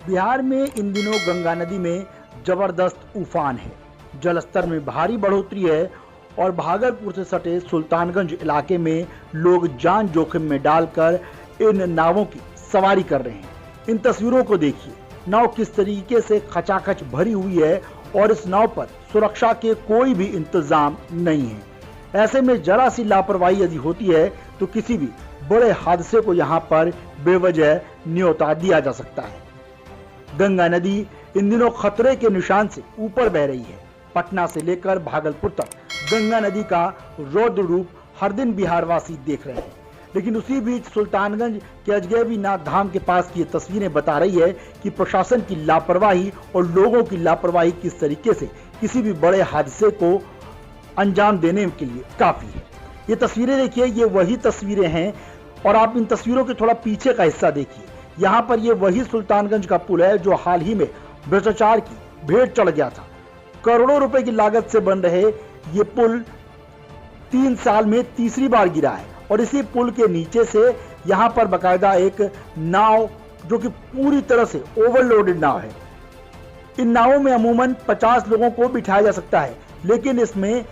बिहार में इन दिनों गंगा नदी में जबरदस्त उफान है। जलस्तर में भारी बढ़ोतरी है और भागलपुर से सटे सुल्तानगंज इलाके में लोग जान जोखिम में डालकर इन नावों की सवारी कर रहे हैं। इन तस्वीरों को देखिए, नाव किस तरीके से खचाखच भरी हुई है और इस नाव पर सुरक्षा के कोई भी इंतजाम नहीं है। ऐसे में जरा सी लापरवाही यदि होती है तो किसी भी बड़े हादसे को यहाँ पर बेवजह न्योता दिया जा सकता है। गंगा नदी इन दिनों खतरे के निशान से ऊपर बह रही है। पटना से लेकर भागलपुर तक गंगा नदी का रौद्र रूप हर दिन बिहारवासी देख रहे हैं। लेकिन उसी बीच सुल्तानगंज के अजगैबीनाथ धाम के पास की ये तस्वीरें बता रही है कि प्रशासन की लापरवाही और लोगों की लापरवाही किस तरीके से किसी भी बड़े हादसे को अंजाम देने के लिए काफी है। ये तस्वीरें देखिए, ये वही तस्वीरें हैं और आप इन तस्वीरों के थोड़ा पीछे का हिस्सा देखिए। यहाँ पर ये वही सुल्तानगंज का पुल है जो हाल ही में भ्रष्टाचार की भेंट चढ़ गया था। करोड़ों रुपए की लागत से बन रहे ये पुल 3 साल में तीसरी बार गिरा है और इसी पुल के नीचे से यहाँ पर बकायदा एक नाव जो कि पूरी तरह से ओवरलोडेड नाव है। इन नावों में अमूमन 50 लोगों को बिठाया जा सकता है, लेकिन इसमें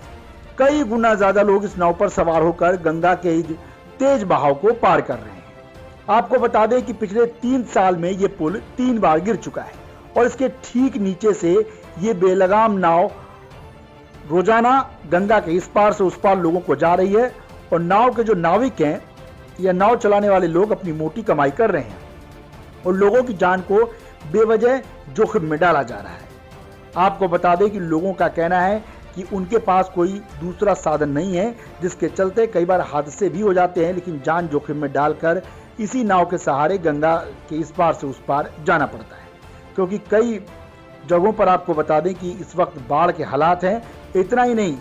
कई गुना ज्यादा लोग इस नाव पर सवार होकर गंगा के तेज बहाव को पार कर रहे हैं। आपको बता दें कि पिछले 3 साल में ये पुल 3 बार गिर चुका है और इसके ठीक नीचे से ये बेलगाम नाव रोजाना गंगा के इस पार से उस पार लोगों को जा रही है और नाव के जो नाविक हैं या नाव चलाने वाले लोग अपनी मोटी कमाई कर रहे हैं और लोगों की जान को बेवजह जोखिम में डाला जा रहा है। आपको बता दें कि लोगों का कहना है कि उनके पास कोई दूसरा साधन नहीं है, जिसके चलते कई बार हादसे भी हो जाते हैं, लेकिन जान जोखिम में डालकर इसी नाव के सहारे गंगा के इस पार से उस पार जाना पड़ता है। क्योंकि कई जगहों पर आपको बता दें कि इस वक्त बाढ़ के हालात हैं। इतना ही नहीं,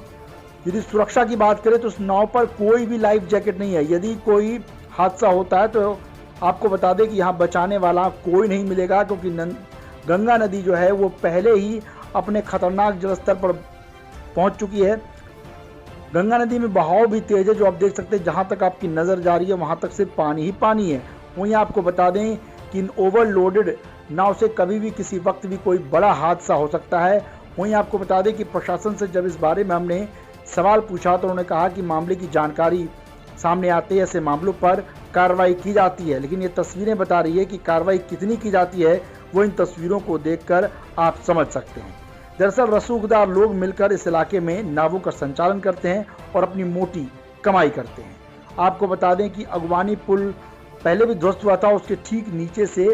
यदि सुरक्षा की बात करें तो उस नाव पर कोई भी लाइफ जैकेट नहीं है। यदि कोई हादसा होता है तो आपको बता दें कि यहाँ बचाने वाला कोई नहीं मिलेगा, क्योंकि गंगा नदी जो है वो पहले ही अपने खतरनाक जलस्तर पर पहुंच चुकी है। गंगा नदी में बहाव भी तेज है, जो आप देख सकते हैं। जहां तक आपकी नजर जा रही है वहां तक सिर्फ पानी ही पानी है। वहीं आपको बता दें कि इन ओवरलोडेड नाव से कभी भी किसी वक्त भी कोई बड़ा हादसा हो सकता है। वहीं आपको बता दें कि प्रशासन से जब इस बारे में हमने सवाल पूछा तो उन्होंने कहा कि मामले की जानकारी सामने आते ही ऐसे मामलों पर कार्रवाई की जाती है, लेकिन ये तस्वीरें बता रही है कि कार्रवाई कितनी की जाती है वो इन तस्वीरों को देखकर आप समझ सकते हैं। दरअसल रसूखदार लोग मिलकर इस इलाके में नावों का संचालन करते हैं और अपनी मोटी कमाई करते हैं। आपको बता दें कि अगवानी पुल पहले भी ध्वस्त हुआ था, उसके ठीक नीचे से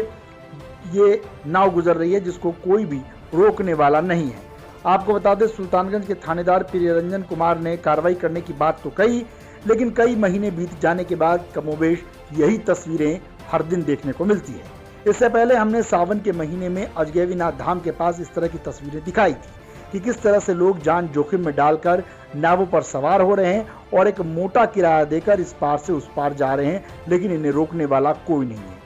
ये नाव गुजर रही है जिसको कोई भी रोकने वाला नहीं है। आपको बता दें सुल्तानगंज के थानेदार प्रियरंजन कुमार ने कार्रवाई करने की बात तो कही, लेकिन कई महीने बीत जाने के बाद कमोबेश यही तस्वीरें हर दिन देखने को मिलती है। इससे पहले हमने सावन के महीने में अजगैबीनाथ धाम के पास इस तरह की तस्वीरें दिखाई थी कि किस तरह से लोग जान जोखिम में डालकर नावों पर सवार हो रहे हैं और एक मोटा किराया देकर इस पार से उस पार जा रहे हैं, लेकिन इन्हें रोकने वाला कोई नहीं है।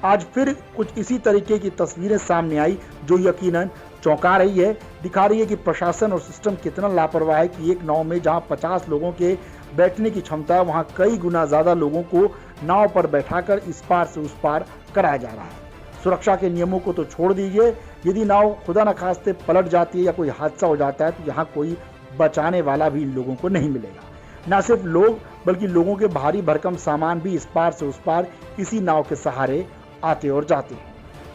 आज फिर कुछ इसी तरीके की तस्वीरें सामने आई जो यकीनन चौंका रही है, दिखा रही है कि प्रशासन और सिस्टम कितना लापरवाह है कि एक नाव में जहां 50 लोगों के बैठने की क्षमता है, वहां कई गुना ज्यादा लोगों को नाव पर बैठाकर इस पार से उस पार कराया जा रहा है। सुरक्षा के नियमों को तो छोड़ दीजिए, यदि नाव खुदा न खास्ते पलट जाती है या कोई हादसा हो जाता है तो यहाँ कोई बचाने वाला भी इन लोगों को नहीं मिलेगा। न सिर्फ लोग बल्कि लोगों के भारी भरकम सामान भी इस पार से उस पार इसी नाव के सहारे आते और जाते हैं।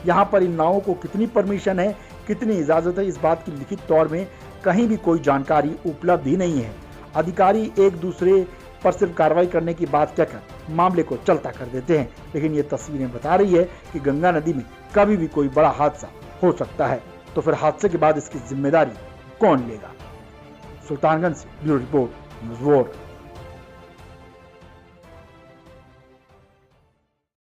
यहाँ पर इन नावों को कितनी परमिशन है, कितनी इजाजत है, इस बात की लिखित तौर में कहीं भी कोई जानकारी उपलब्ध ही नहीं है। अधिकारी एक दूसरे पर सिर्फ कार्रवाई करने की बात कहकर मामले को चलता कर देते हैं, लेकिन ये तस्वीरें बता रही है कि गंगा नदी में कभी भी कोई बड़ा हादसा हो सकता है। तो फिर हादसे के बाद इसकी जिम्मेदारी कौन लेगा? सुल्तानगंज से ब्यूरो रिपोर्ट न्यूज़ वोर।